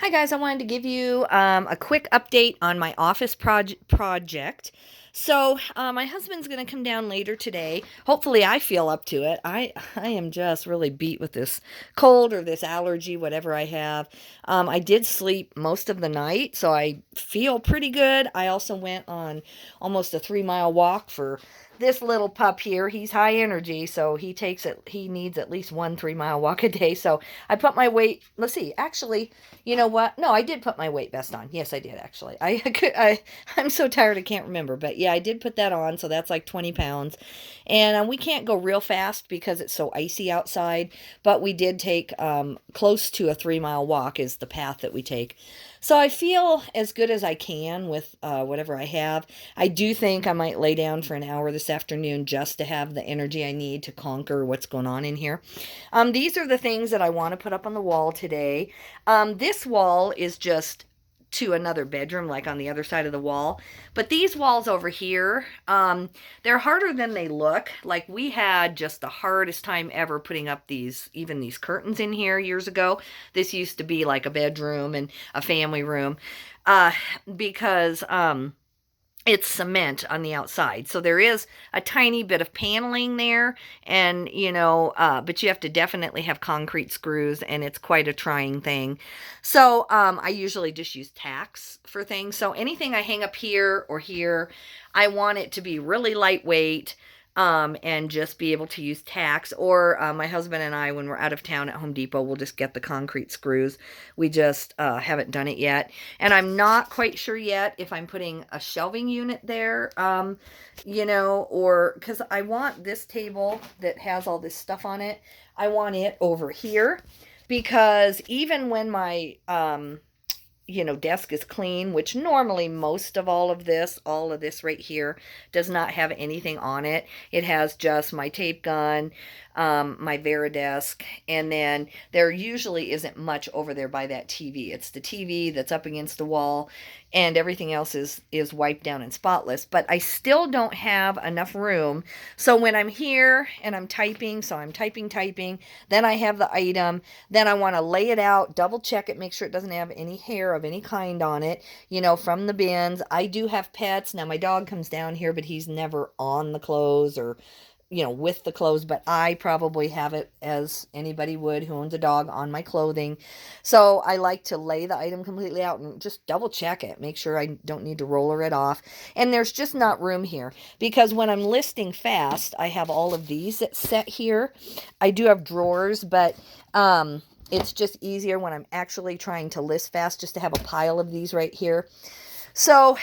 Hi guys, I wanted to give you a quick update on my office project. My husband's going to come down later today. Hopefully, I feel up to it. I am just really beat with this cold or this allergy, whatever I have. I did sleep most of the night, so I feel pretty good. I also went on almost a 3 mile walk for this little pup here. He's high energy, so he needs at least one 3 mile walk a day. So I put my weight, let's see, actually, you know what? No, I did put my weight vest on. Yes, I did actually. I'm so tired I can't remember, but yeah, I did put that on. So that's like 20 pounds, and we can't go real fast because it's so icy outside. But we did take close to a 3 mile walk is the path that we take. So I feel as good as I can with whatever I have. I do think I might lay down for an hour this afternoon just to have the energy I need to conquer what's going on in here. These are the things that I want to put up on the wall today. This wall is just to another bedroom, like on the other side of the wall. But these walls over here, they're harder than they look. Like we had just the hardest time ever putting up even these curtains in here years ago. This used to be like a bedroom and a family room, uh, because it's cement on the outside. So there is a tiny bit of paneling there, and but you have to definitely have concrete screws, and it's quite a trying thing. So I usually just use tacks for things. So anything I hang up here or here, I want it to be really lightweight. And just be able to use tacks, or my husband and I, when we're out of town at Home Depot, we'll just get the concrete screws. We just haven't done it yet, and I'm not quite sure yet if I'm putting a shelving unit there, or because I want this table that has all this stuff on it, I want it over here, because even when my desk is clean, which normally most of all of this right here does not have anything on it. It has just my tape gun, my Varidesk, and then there usually isn't much over there by that TV. It's the TV that's up against the wall, and everything else is wiped down and spotless. But I still don't have enough room. So when I'm here and I'm typing, so I'm typing, then I have the item, then I want to lay it out, double check it, make sure it doesn't have any hair of any kind on it, from the bins. I do have pets. Now my dog comes down here, but he's never on the clothes or with the clothes, but I probably have it as anybody would who owns a dog on my clothing. So I like to lay the item completely out and just double check it, make sure I don't need to roller it off. And there's just not room here because when I'm listing fast, I have all of these set here. I do have drawers, but it's just easier when I'm actually trying to list fast just to have a pile of these right here. So,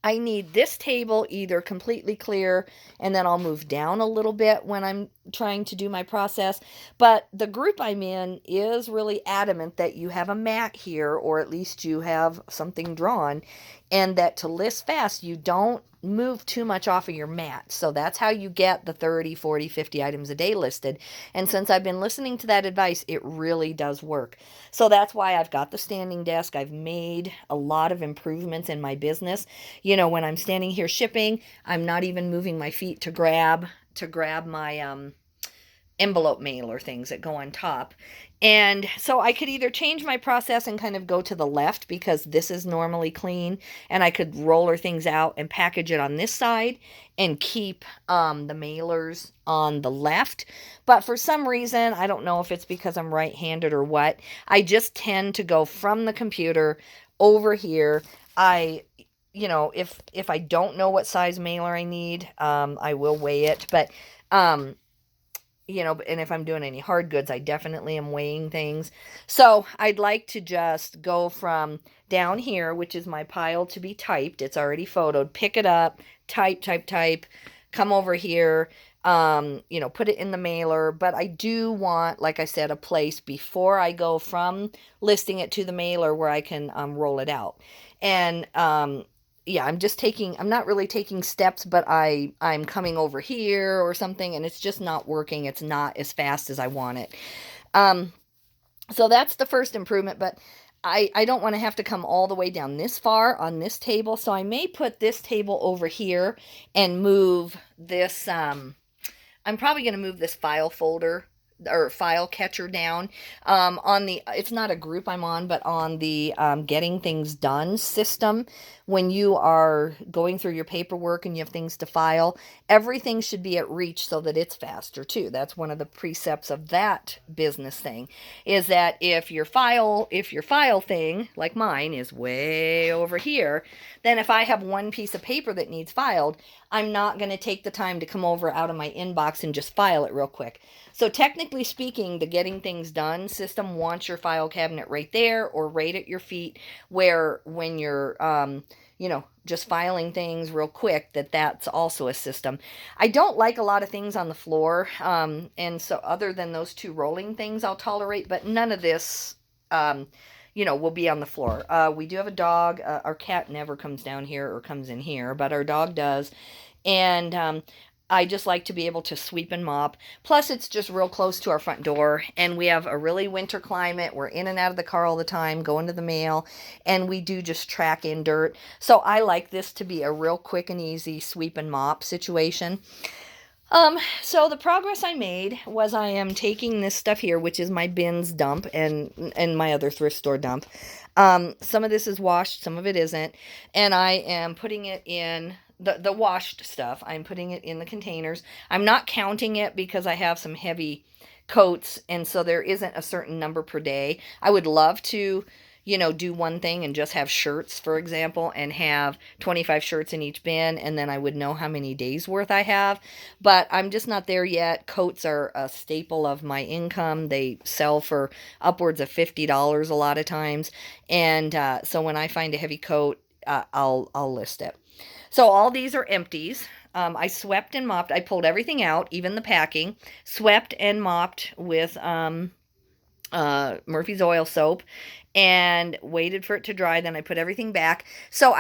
I need this table either completely clear, and then I'll move down a little bit when I'm trying to do my process. But the group I'm in is really adamant that you have a mat here, or at least you have something drawn, and that to list fast, you don't move too much off of your mat. So that's how you get the 30, 40, 50 items a day listed. And since I've been listening to that advice, it really does work. So that's why I've got the standing desk. I've made a lot of improvements in my business. When I'm standing here shipping, I'm not even moving my feet to grab my envelope mailer things that go on top. And so I could either change my process and kind of go to the left because this is normally clean, and I could roller things out and package it on this side and keep the mailers on the left. But for some reason, I don't know if it's because I'm right-handed or what, I just tend to go from the computer over here. If I don't know what size mailer I need, I will weigh it. But and if I'm doing any hard goods, I definitely am weighing things. So I'd like to just go from down here, which is my pile to be typed. It's already photoed. Pick it up, type, come over here, put it in the mailer. But I do want, like I said, a place before I go from listing it to the mailer where I can roll it out. And yeah, I'm not really taking steps, but I'm coming over here or something, and it's just not working. It's not as fast as I want it. So that's the first improvement, but I don't want to have to come all the way down this far on this table. So I may put this table over here and move this, I'm probably going to move this file folder or file catcher down. On the, it's not a group I'm on, but on the Getting Things Done system, when you are going through your paperwork and you have things to file, everything should be at reach so that it's faster too. That's one of the precepts of that business thing, is that if your file thing, like mine, is way over here, then if I have one piece of paper that needs filed, I'm not going to take the time to come over out of my inbox and just file it real quick. So technically speaking, the Getting Things Done system wants your file cabinet right there or right at your feet, where when you're just filing things real quick, that's also a system. I don't like a lot of things on the floor, and so other than those two rolling things I'll tolerate, but none of this will be on the floor. We do have a dog. Our cat never comes down here or comes in here, but our dog does. And I just like to be able to sweep and mop. Plus, it's just real close to our front door, and we have a really winter climate. We're in and out of the car all the time, going to the mail, and we do just track in dirt. So I like this to be a real quick and easy sweep and mop situation. So the progress I made was I am taking this stuff here, which is my bins dump and my other thrift store dump. Some of this is washed, some of it isn't, and I am putting it in the washed stuff. I'm putting it in the containers. I'm not counting it because I have some heavy coats, and so there isn't a certain number per day. I would love to do one thing and just have shirts, for example, and have 25 shirts in each bin, and then I would know how many days worth I have. But I'm just not there yet. Coats are a staple of my income. They sell for upwards of $50 a lot of times. And so when I find a heavy coat, I'll list it. So all these are empties. I swept and mopped. I pulled everything out, even the packing. Swept and mopped with Murphy's Oil soap, and waited for it to dry. Then I put everything back. So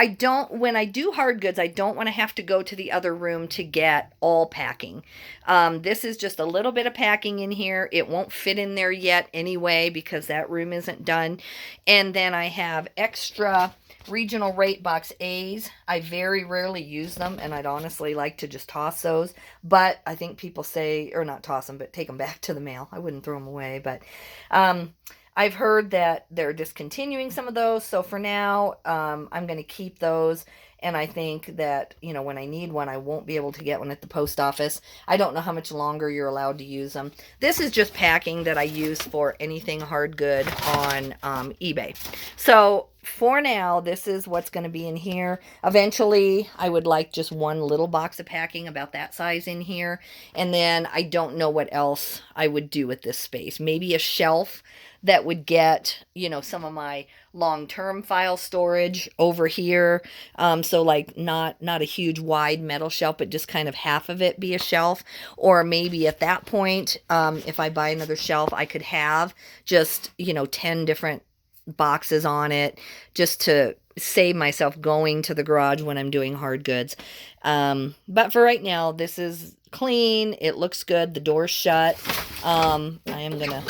when I do hard goods, I don't want to have to go to the other room to get all packing. This is just a little bit of packing in here. It won't fit in there yet anyway because that room isn't done. And then I have extra Regional Rate Box A's. I very rarely use them, and I'd honestly like to just toss those. But I think people say, or not toss them, but take them back to the mail. I wouldn't throw them away, but I've heard that they're discontinuing some of those. So for now, I'm going to keep those. And I think that, when I need one, I won't be able to get one at the post office. I don't know how much longer you're allowed to use them. This is just packing that I use for anything hard good on eBay. So for now, this is what's going to be in here. Eventually, I would like just one little box of packing about that size in here. And then I don't know what else I would do with this space. Maybe a shelf that would get, some of my long-term file storage over here. So like not a huge wide metal shelf, but just kind of half of it be a shelf. Or maybe at that point, if I buy another shelf, I could have just, 10 different boxes on it, just to save myself going to the garage when I'm doing hard goods. But for right now, this is clean. It looks good. The door's shut. I am going to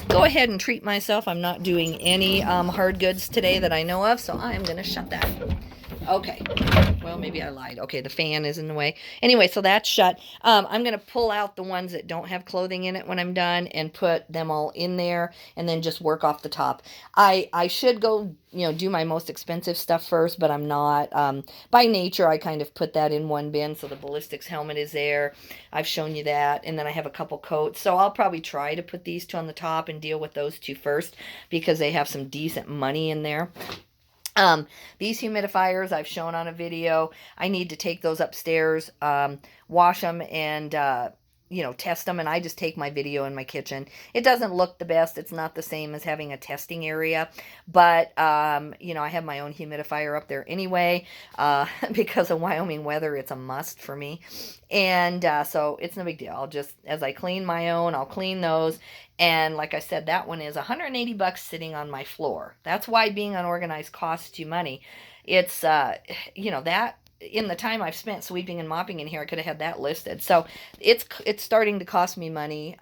go ahead and treat myself. I'm not doing any hard goods today that I know of, so I am going to shut that. Okay. Well, maybe I lied. Okay, the fan is in the way. Anyway, so that's shut. I'm going to pull out the ones that don't have clothing in it when I'm done and put them all in there and then just work off the top. I should go, do my most expensive stuff first, but I'm not. By nature, I kind of put that in one bin. So the ballistics helmet is there. I've shown you that. And then I have a couple coats. So I'll probably try to put these two on the top and deal with those two first because they have some decent money in there. These humidifiers I've shown on a video. I need to take those upstairs, wash them, and test them, and I just take my video in my kitchen. It doesn't look the best. It's not the same as having a testing area, but I have my own humidifier up there anyway. Because of Wyoming weather, it's a must for me. And so it's no big deal. I'll just, as I clean my own, I'll clean those. And like I said, that one is $180 sitting on my floor. That's why being unorganized costs you money. It's, that in the time I've spent sweeping and mopping in here, I could have had that listed. So it's starting to cost me money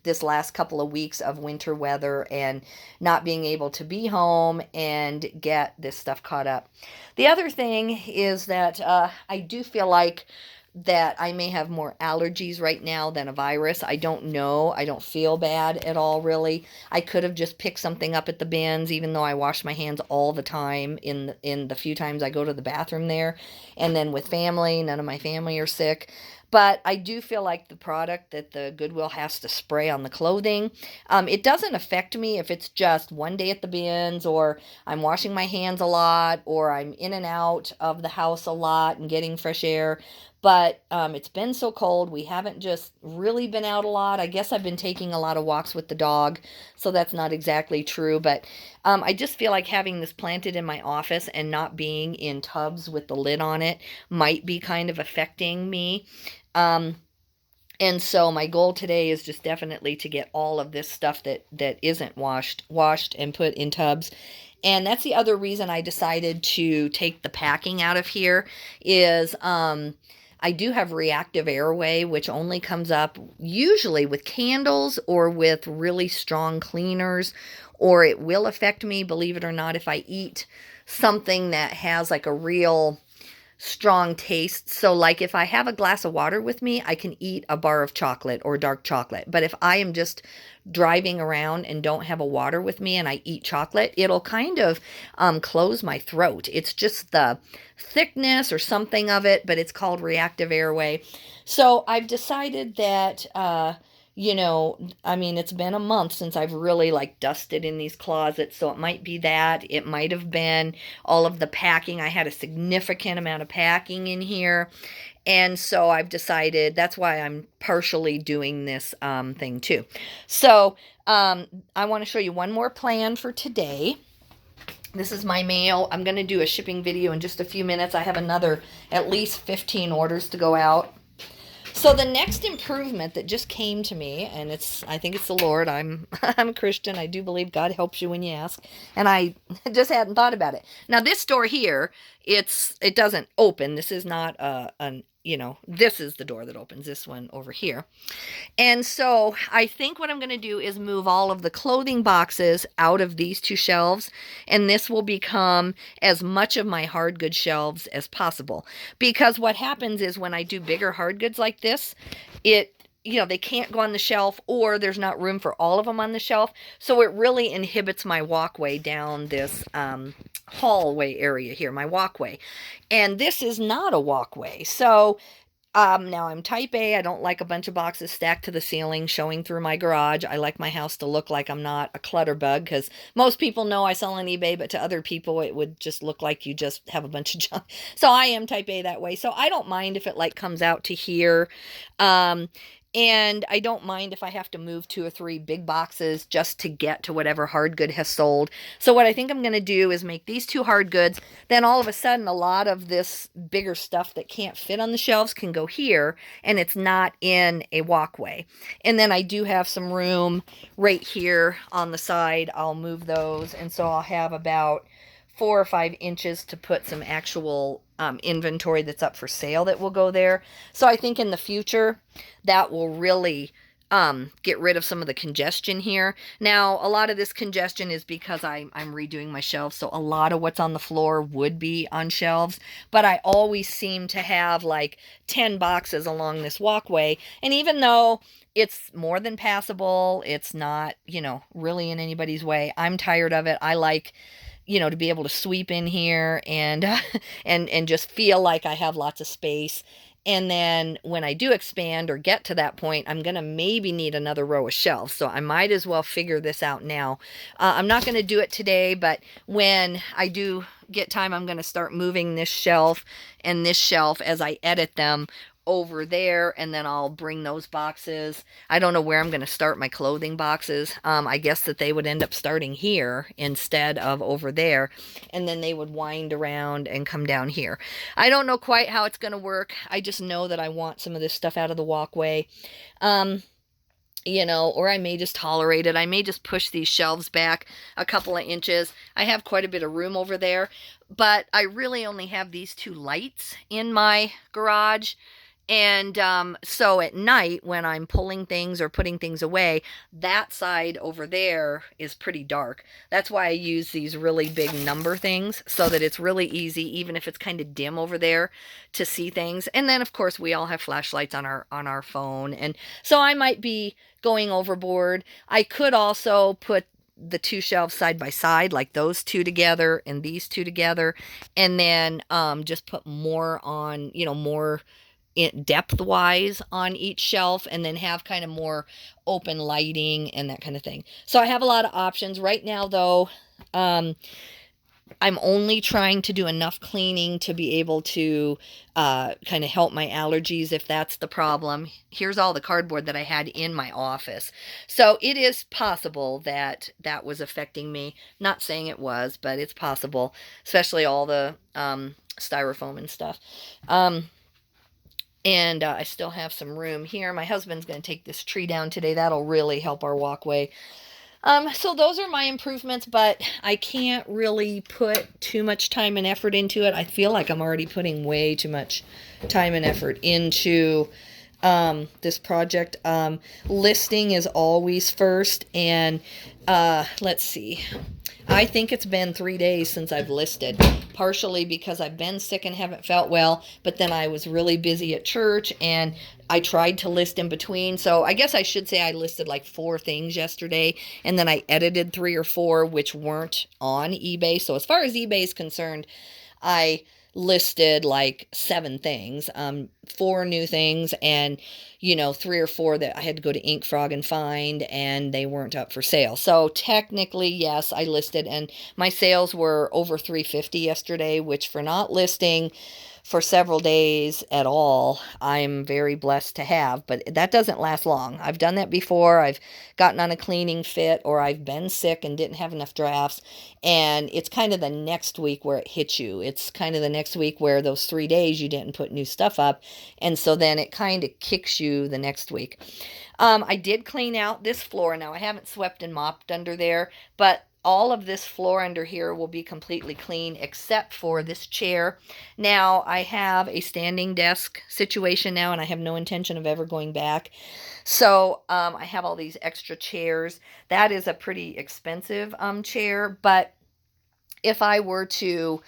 this last couple of weeks of winter weather and not being able to be home and get this stuff caught up. The other thing is that I do feel like that I may have more allergies right now than a virus. I don't know. I don't feel bad at all, really. I could have just picked something up at the bins, even though I wash my hands all the time in the few times I go to the bathroom there. And then with family, none of my family are sick. But I do feel like the product that the Goodwill has to spray on the clothing, it doesn't affect me if it's just one day at the bins, or I'm washing my hands a lot, or I'm in and out of the house a lot and getting fresh air. But it's been so cold. We haven't just really been out a lot. I guess I've been taking a lot of walks with the dog, so that's not exactly true. But I just feel like having this planted in my office and not being in tubs with the lid on it might be kind of affecting me. Um, and so my goal today is just definitely to get all of this stuff that isn't washed and put in tubs. And that's the other reason I decided to take the packing out of here is I do have reactive airway, which only comes up usually with candles or with really strong cleaners, or it will affect me, believe it or not, if I eat something that has like a real strong taste. So like if I have a glass of water with me, I can eat a bar of chocolate or dark chocolate. But if I am just driving around and don't have a water with me and I eat chocolate, it'll kind of close my throat. It's just the thickness or something of it, but it's called reactive airway. So I've decided that I mean, it's been a month since I've really like dusted in these closets, so it might be that. It might have been all of the packing. I had a significant amount of packing in here. And so I've decided that's why I'm partially doing this thing too. So I want to show you one more plan for today. This is my mail. I'm going to do a shipping video in just a few minutes. I have another at least 15 orders to go out. So the next improvement that just came to me, and I think it's the Lord. I'm a Christian. I do believe God helps you when you ask, and I just hadn't thought about it. Now this door here, it doesn't open. This is not this is the door that opens. This one over here. And so I think what I'm going to do is move all of the clothing boxes out of these two shelves, and this will become as much of my hard goods shelves as possible. Because what happens is when I do bigger hard goods like this, they can't go on the shelf, or there's not room for all of them on the shelf. So it really inhibits my walkway down this hallway area here, my walkway. And this is not a walkway. So now I'm type A. I don't like a bunch of boxes stacked to the ceiling showing through my garage. I like my house to look like I'm not a clutter bug, because most people know I sell on eBay, but to other people it would just look like you just have a bunch of junk. So I am type A that way. So I don't mind if it like comes out to here. And I don't mind if I have to move 2 or 3 big boxes just to get to whatever hard good has sold. So what I think I'm going to do is make these 2 hard goods. Then all of a sudden, a lot of this bigger stuff that can't fit on the shelves can go here, and it's not in a walkway. And then I do have some room right here on the side. I'll move those, and so I'll have about 4 or 5 inches to put some actual inventory that's up for sale that will go there. So I think in the future that will really get rid of some of the congestion here. Now, a lot of this congestion is because I'm redoing my shelves, so a lot of what's on the floor would be on shelves, but I always seem to have like 10 boxes along this walkway, and even though it's more than passable, it's not, really in anybody's way. I'm tired of it. I like to be able to sweep in here and and just feel like I have lots of space. And then when I do expand or get to that point, I'm going to maybe need another row of shelves. So I might as well figure this out now. I'm not going to do it today, but when I do get time, I'm going to start moving this shelf and this shelf as I edit them over there, and then I'll bring those boxes. I don't know where I'm going to start my clothing boxes. I guess that they would end up starting here instead of over there, and then they would wind around and come down here. I don't know quite how it's going to work. I just know that I want some of this stuff out of the walkway. Or I may just tolerate it. I may just push these shelves back a couple of inches. I have quite a bit of room over there, but I really only have these 2 lights in my garage. And so at night, when I'm pulling things or putting things away, that side over there is pretty dark. That's why I use these really big number things so that it's really easy, even if it's kind of dim over there, to see things. And then, of course, we all have flashlights on our phone, and so I might be going overboard. I could also put the two shelves side by side, like those two together and these two together, and then just put more on, more depth wise on each shelf, and then have kind of more open lighting and that kind of thing. So I have a lot of options right now, though. I'm only trying to do enough cleaning to be able to kind of help my allergies if that's the problem. Here's all the cardboard that I had in my office. So it is possible that that was affecting me. Not saying it was, but it's possible, especially all the styrofoam and stuff. And I still have some room here. My husband's going to take this tree down today. That'll really help our walkway. So those are my improvements, but I can't really put too much time and effort into it. I feel like I'm already putting way too much time and effort into this project. Listing is always first, and let's see. I think it's been 3 days since I've listed, partially because I've been sick and haven't felt well, but then I was really busy at church, and I tried to list in between. So I guess I should say I listed like 4 things yesterday, and then I edited 3 or 4 which weren't on eBay. So as far as eBay is concerned, I listed like 7 things, 4 new things, and 3 or 4 that I had to go to Ink Frog and find, and they weren't up for sale. So technically, yes, I listed, and my sales were over $350 yesterday, which for not listing for several days at all, I'm very blessed to have, but that doesn't last long. I've done that before. I've gotten on a cleaning fit, or I've been sick and didn't have enough drafts, and it's kind of the next week where it hits you. It's kind of the next week where those 3 days you didn't put new stuff up, and so then it kind of kicks you the next week. I did clean out this floor. Now, I haven't swept and mopped under there, but all of this floor under here will be completely clean except for this chair. Now, I have a standing desk situation now, and I have no intention of ever going back. So I have all these extra chairs. That is a pretty expensive chair, but if I were to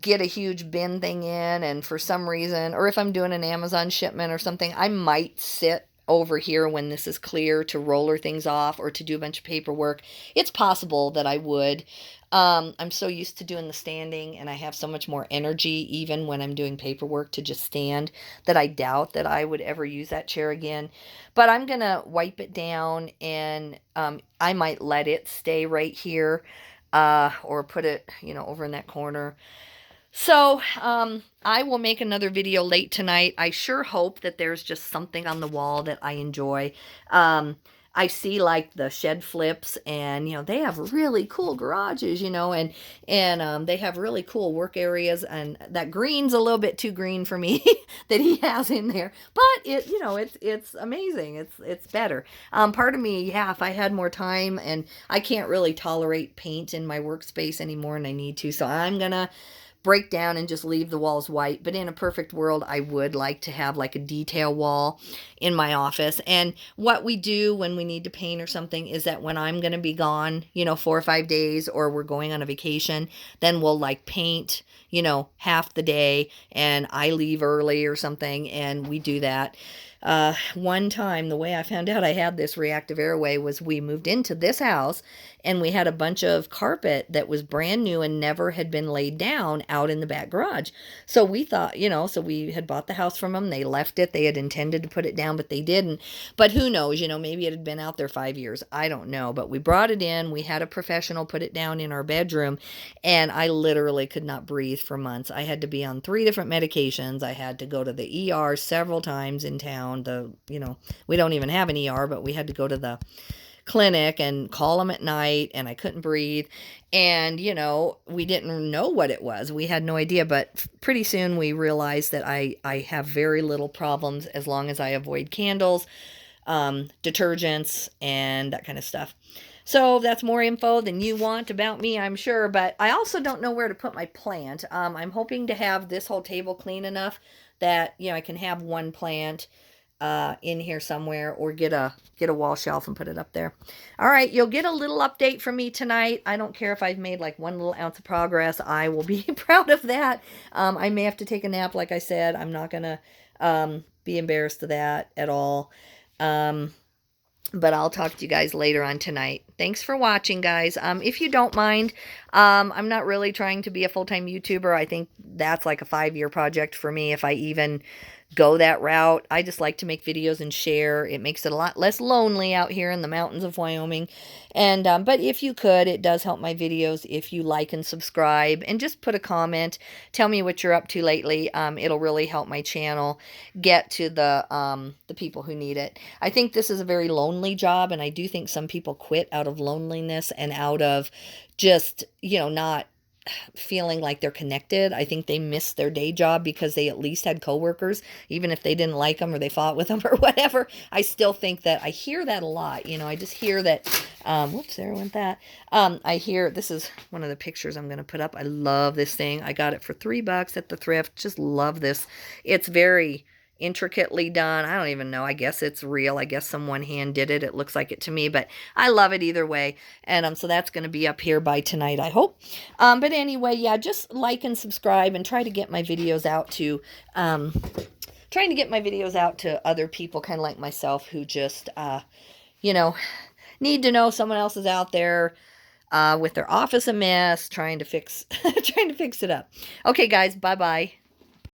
get a huge bin thing in, and for some reason, or if I'm doing an Amazon shipment or something, I might sit over here when this is clear to roller things off or to do a bunch of paperwork. It's possible that I would. I'm so used to doing the standing, and I have so much more energy even when I'm doing paperwork to just stand, that I doubt that I would ever use that chair again. But I'm going to wipe it down, and I might let it stay right here, or put it, over in that corner. So, I will make another video late tonight. I sure hope that there's just something on the wall that I enjoy. I see like the shed flips, and they have really cool garages, and they have really cool work areas, and that green's a little bit too green for me that he has in there. But it's amazing. It's better. Part of me, yeah, if I had more time, and I can't really tolerate paint in my workspace anymore, and I need to, so I'm gonna break down and just leave the walls white. But in a perfect world, I would like to have like a detail wall in my office. And what we do when we need to paint or something is that when I'm going to be gone, 4 or 5 days, or we're going on a vacation, then we'll like paint, half the day, and I leave early or something, and we do that. One time, the way I found out I had this reactive airway was we moved into this house, and we had a bunch of carpet that was brand new and never had been laid down out in the back garage. So we thought, so we had bought the house from them. They left it. They had intended to put it down, but they didn't. But who knows, maybe it had been out there 5 years. I don't know. But we brought it in. We had a professional put it down in our bedroom, and I literally could not breathe for months. I had to be on 3 different medications. I had to go to the ER several times in town. We don't even have an ER, but we had to go to the clinic and call them at night, and I couldn't breathe. And, we didn't know what it was. We had no idea, but pretty soon we realized that I have very little problems as long as I avoid candles, detergents, and that kind of stuff. So that's more info than you want about me, I'm sure. But I also don't know where to put my plant. I'm hoping to have this whole table clean enough that, I can have one plant in here somewhere, or get a wall shelf and put it up there. All right, you'll get a little update from me tonight. I don't care if I've made like 1 little ounce of progress. I will be proud of that. I may have to take a nap, like I said. I'm not gonna be embarrassed of that at all. But I'll talk to you guys later on tonight. Thanks for watching, guys. If you don't mind, I'm not really trying to be a full-time YouTuber. I think that's like a 5-year project for me if I even go that route. I just like to make videos and share. It makes it a lot less lonely out here in the mountains of Wyoming. And but if you could, it does help my videos if you like and subscribe, and just put a comment. Tell me what you're up to lately. It'll really help my channel get to the people who need it. I think this is a very lonely job, and I do think some people quit out of loneliness and out of just, not feeling like they're connected. I think they missed their day job because they at least had coworkers, even if they didn't like them or they fought with them or whatever. I still think that I hear that a lot. I just hear that, whoops, there went that. I hear, this is one of the pictures I'm going to put up. I love this thing. I got it for $3 at the thrift. Just love this. It's very intricately done. I don't even know. I guess it's real. I guess someone hand did it. It looks like it to me, but I love it either way. And so that's going to be up here by tonight, I hope. But anyway, yeah, just like and subscribe, and try to get my videos out to other people, kind of like myself, who just need to know someone else is out there with their office a mess, trying to fix it up. Okay, guys, bye-bye.